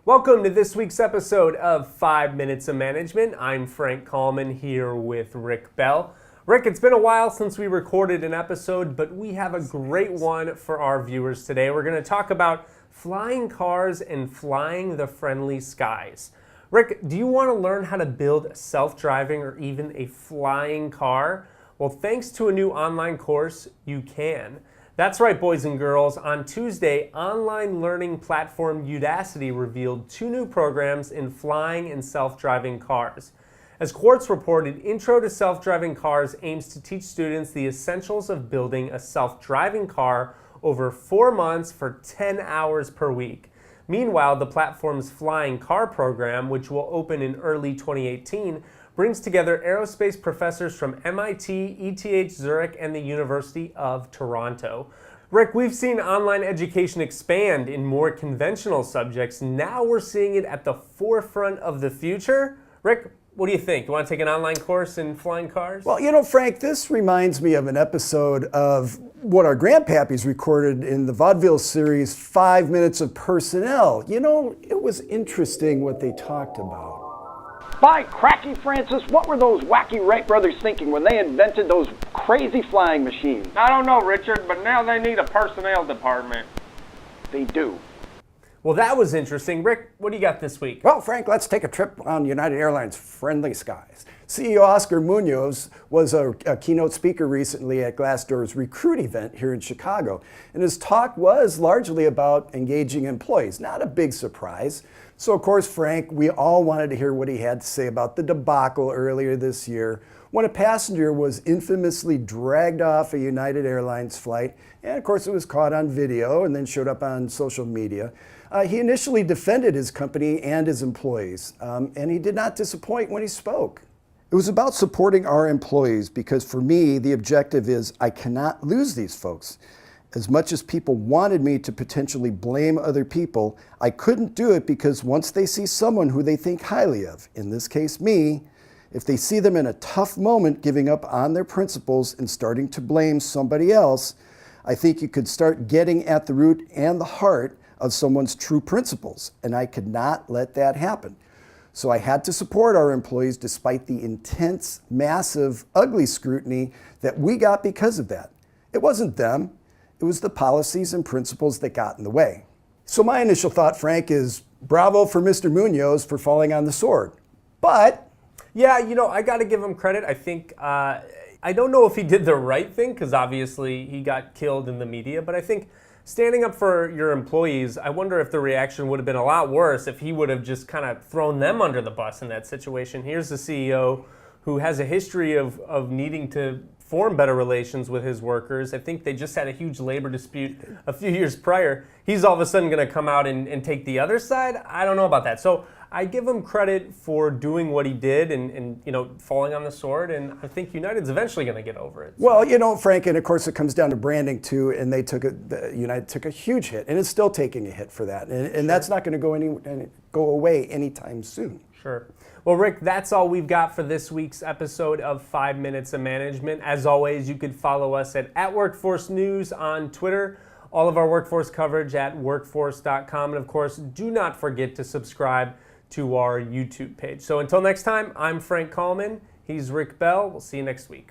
Welcome to this week's episode of 5 Minutes of Management. I'm Frank Kalman here with Rick Bell. Rick, it's been a while since we recorded an episode, but we have a great one for our viewers today. We're going to talk about flying cars and flying the friendly skies. Rick, do you want to learn how to build a self-driving or even a flying car? Well, thanks to a new online course, you can. That's right, boys and girls. On Tuesday, online learning platform Udacity revealed 2 new programs in flying and self-driving cars. As Quartz reported, Intro to Self-Driving Cars aims to teach students the essentials of building a self-driving car over 4 months for 10 hours per week. Meanwhile, the platform's Flying Car program, which will open in early 2018, brings together aerospace professors from MIT, ETH Zurich, and the University of Toronto. Rick, we've seen online education expand in more conventional subjects. Now we're seeing it at the forefront of the future. Rick, what do you think? You want to take an online course in flying cars? Well, you know, Frank, this reminds me of an episode of what our grandpappies recorded in the vaudeville series 5 Minutes of Personnel. You know, it was interesting what they talked about. By cracky Francis, what were those wacky Wright brothers thinking when they invented those crazy flying machines? I don't know, Richard, but now they need a personnel department. They do. Well, that was interesting. Rick, what do you got this week? Well, Frank, let's take a trip on United Airlines friendly skies. CEO Oscar Munoz was a keynote speaker recently at Glassdoor's recruit event here in Chicago, and his talk was largely about engaging employees. Not a big surprise. So, of course, Frank, we all wanted to hear what he had to say about the debacle earlier this year when a passenger was infamously dragged off a United Airlines flight, and of course it was caught on video and then showed up on social media. He initially defended his company and his employees, and he did not disappoint when he spoke. It was about supporting our employees because for me, the objective is I cannot lose these folks. As much as people wanted me to potentially blame other people, I couldn't do it because once they see someone who they think highly of, in this case me, if they see them in a tough moment giving up on their principles and starting to blame somebody else, I think you could start getting at the root and the heart of someone's true principles, and I could not let that happen. So I had to support our employees despite the intense, massive, ugly scrutiny that we got because of that. It wasn't them. It was the policies and principles that got in the way. So my initial thought, Frank, is bravo for Mr. Munoz for falling on the sword. But yeah, you know, I got to give him credit. I think, I don't know if he did the right thing because obviously he got killed in the media, but I think standing up for your employees, I wonder if the reaction would have been a lot worse if he would have just kind of thrown them under the bus in that situation. Here's the CEO who has a history of needing to form better relations with his workers. I think they just had a huge labor dispute a few years prior. He's all of a sudden going to come out and take the other side? I don't know about that. So I give him credit for doing what he did and you know, falling on the sword, and I think United's eventually going to get over it. Well, you know, Frank, and of course it comes down to branding too, and United took a huge hit, and it's still taking a hit for that, and that's not going to go away anytime soon. Sure. Well, Rick, that's all we've got for this week's episode of 5 Minutes of Management. As always, you could follow us at Workforce News on Twitter, all of our workforce coverage at workforce.com, and of course, do not forget to subscribe to our YouTube page. So until next time, I'm Frank Kalman. He's Rick Bell. We'll see you next week.